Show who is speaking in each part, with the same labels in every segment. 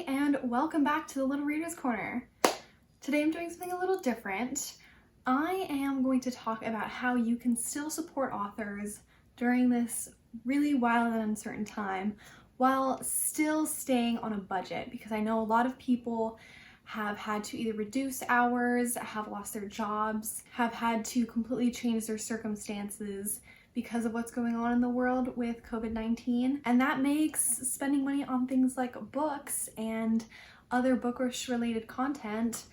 Speaker 1: and welcome back to the Little Reader's Corner. Today I'm doing something a little different. I am going to talk about how you can still support authors during this really wild and uncertain time while still staying on a budget, because I know a lot of people have had to either reduce hours, have lost their jobs, have had to completely change their circumstances because of what's going on in the world with COVID-19. And that makes spending money on things like books and other bookish related content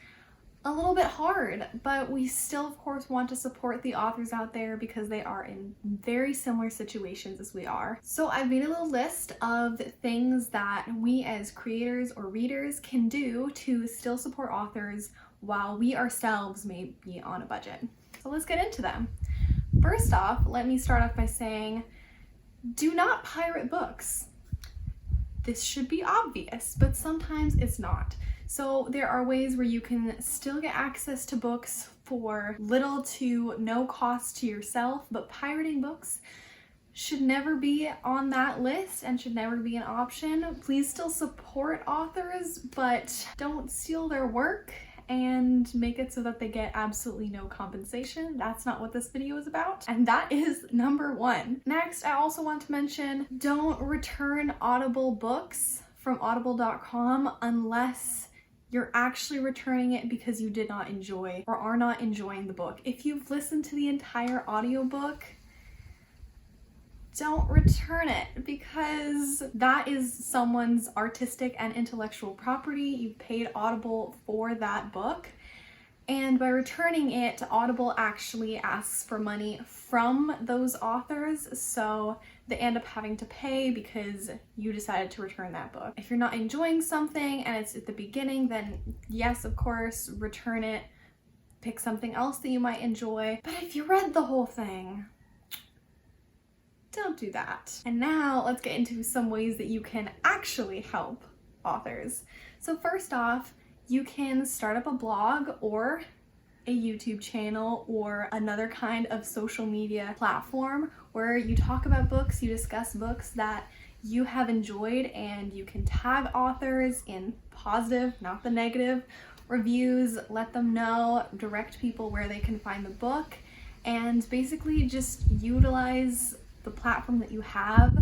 Speaker 1: a little bit hard, but we still of course want to support the authors out there because they are in very similar situations as we are. So I've made a little list of things that we as creators or readers can do to still support authors while we ourselves may be on a budget. So let's get into them. First off, let me start off by saying, do not pirate books. This should be obvious, but sometimes it's not. So there are ways where you can still get access to books for little to no cost to yourself, but pirating books should never be on that list and should never be an option. Please still support authors, but don't steal their work and make it so that they get absolutely no compensation. That's not what this video is about. And that is number one. Next, I also want to mention, don't return Audible books from audible.com unless you're actually returning it because you did not enjoy or are not enjoying the book. If you've listened to the entire audiobook, don't return it, because that is someone's artistic and intellectual property. You paid Audible for that book, and by returning it, Audible actually asks for money from those authors, so they end up having to pay because you decided to return that book. If you're not enjoying something and it's at the beginning, then yes, of course, return it, pick something else that you might enjoy. But if you read the whole thing, don't do that. And now let's get into some ways that you can actually help authors. So first off, you can start up a blog or a YouTube channel or another kind of social media platform where you talk about books, you discuss books that you have enjoyed, and you can tag authors in positive, not the negative, reviews, let them know, direct people where they can find the book, and basically just utilize the platform that you have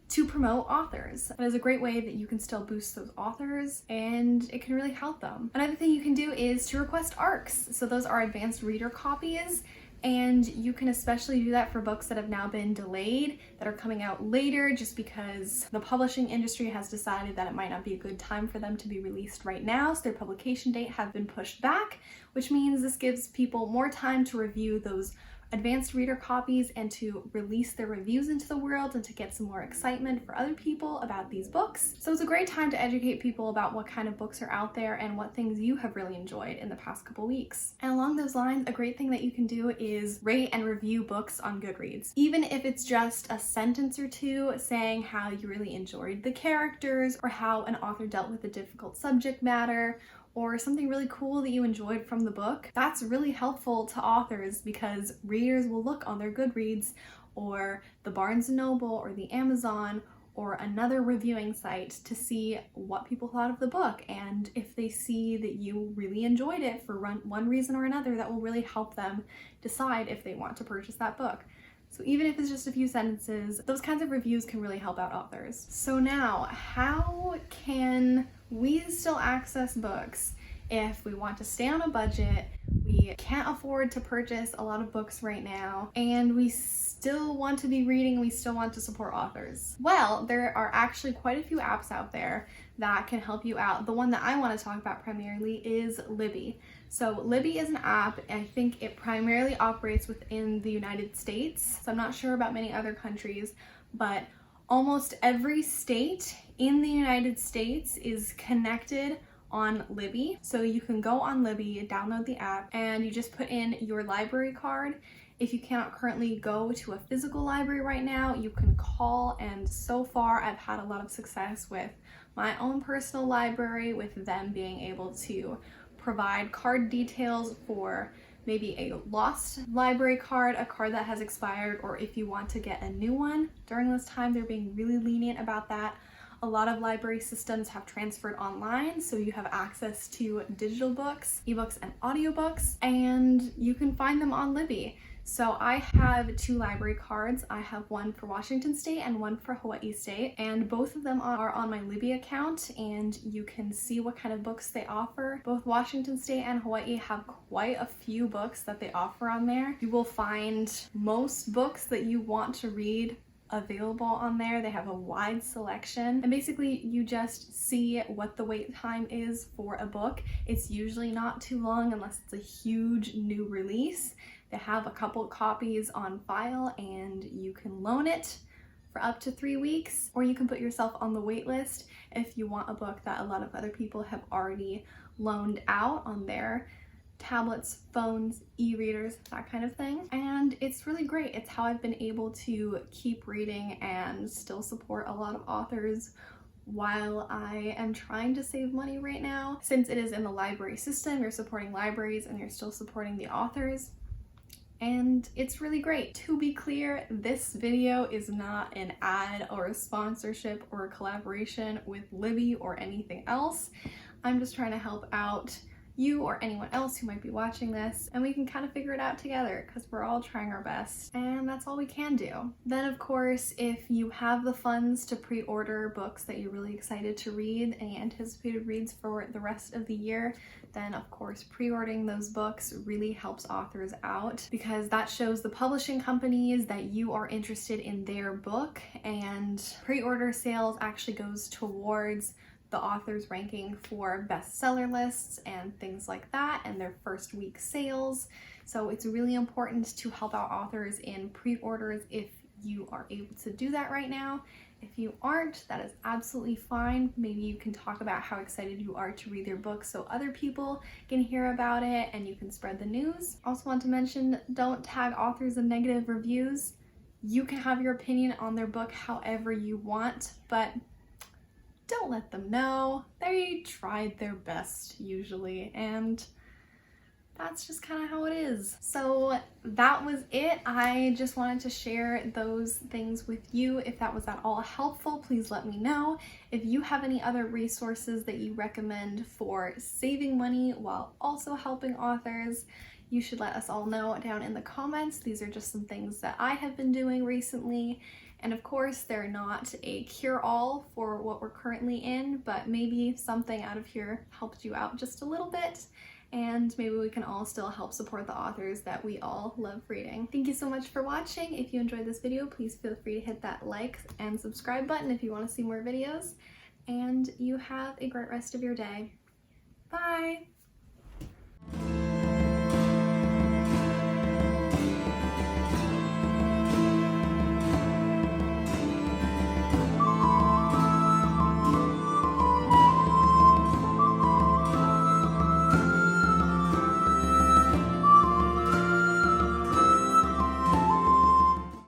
Speaker 1: to promote authors. That is a great way that you can still boost those authors, and it can really help them. Another thing you can do is to request ARCs. So those are advanced reader copies, and you can especially do that for books that have now been delayed, that are coming out later just because the publishing industry has decided that it might not be a good time for them to be released right now, so their publication date has been pushed back, which means this gives people more time to review those advanced reader copies and to release their reviews into the world and to get some more excitement for other people about these books. So it's a great time to educate people about what kind of books are out there and what things you have really enjoyed in the past couple weeks. And along those lines, a great thing that you can do is rate and review books on Goodreads. Even if it's just a sentence or two saying how you really enjoyed the characters or how an author dealt with a difficult subject matter, or something really cool that you enjoyed from the book, that's really helpful to authors because readers will look on their Goodreads or the Barnes & Noble or the Amazon or another reviewing site to see what people thought of the book. And if they see that you really enjoyed it for one reason or another, that will really help them decide if they want to purchase that book. So even if it's just a few sentences, those kinds of reviews can really help out authors. So now, how can we still access books if we want to stay on a budget, we can't afford to purchase a lot of books right now, and we still want to be reading, we still want to support authors? Well, there are actually quite a few apps out there that can help you out. The one that I want to talk about primarily is Libby. So Libby is an app, and I think it primarily operates within the United States. So I'm not sure about many other countries, but almost every state in the United States is connected on Libby. So you can go on Libby, download the app, and you just put in your library card. If you cannot currently go to a physical library right now, you can call, and so far I've had a lot of success with my own personal library, with them being able to provide card details for maybe a lost library card, a card that has expired, or if you want to get a new one. During this time, they're being really lenient about that. A lot of library systems have transferred online, so you have access to digital books, ebooks, and audiobooks, and you can find them on Libby. So I have 2 library cards. I have one for Washington State and one for Hawaii State, and both of them are on my Libby account, and you can see what kind of books they offer. Both Washington State and Hawaii have quite a few books that they offer on there. You will find most books that you want to read available on there. They have a wide selection, and basically you just see what the wait time is for a book. It's usually not too long unless it's a huge new release. They have a couple copies on file, and you can loan it for up to 3 weeks, or you can put yourself on the wait list if you want a book that a lot of other people have already loaned out on their tablets, phones, e-readers, that kind of thing. And it's really great. It's how I've been able to keep reading and still support a lot of authors while I am trying to save money right now. Since it is in the library system, you're supporting libraries and you're still supporting the authors, and it's really great. To be clear, this video is not an ad or a sponsorship or a collaboration with Libby or anything else. I'm just trying to help out you or anyone else who might be watching this, and we can kind of figure it out together because we're all trying our best, and that's all we can do. Then of course, if you have the funds to pre-order books that you're really excited to read, any anticipated reads for the rest of the year, then of course pre-ordering those books really helps authors out, because that shows the publishing companies that you are interested in their book, and pre-order sales actually goes towards the author's ranking for bestseller lists and things like that, and their first week sales. So it's really important to help out authors in pre-orders if you are able to do that right now. If you aren't, that is absolutely fine. Maybe you can talk about how excited you are to read their book so other people can hear about it and you can spread the news. Also want to mention, don't tag authors in negative reviews. You can have your opinion on their book however you want, but don't let them know. They tried their best usually, and that's just kind of how it is. So that was it. I just wanted to share those things with you. If that was at all helpful, please let me know. If you have any other resources that you recommend for saving money while also helping authors, you should let us all know down in the comments. These are just some things that I have been doing recently. And of course, they're not a cure-all for what we're currently in, but maybe something out of here helped you out just a little bit, and maybe we can all still help support the authors that we all love reading. Thank you so much for watching. If you enjoyed this video, please feel free to hit that like and subscribe button if you want to see more videos, and you have a great rest of your day. Bye!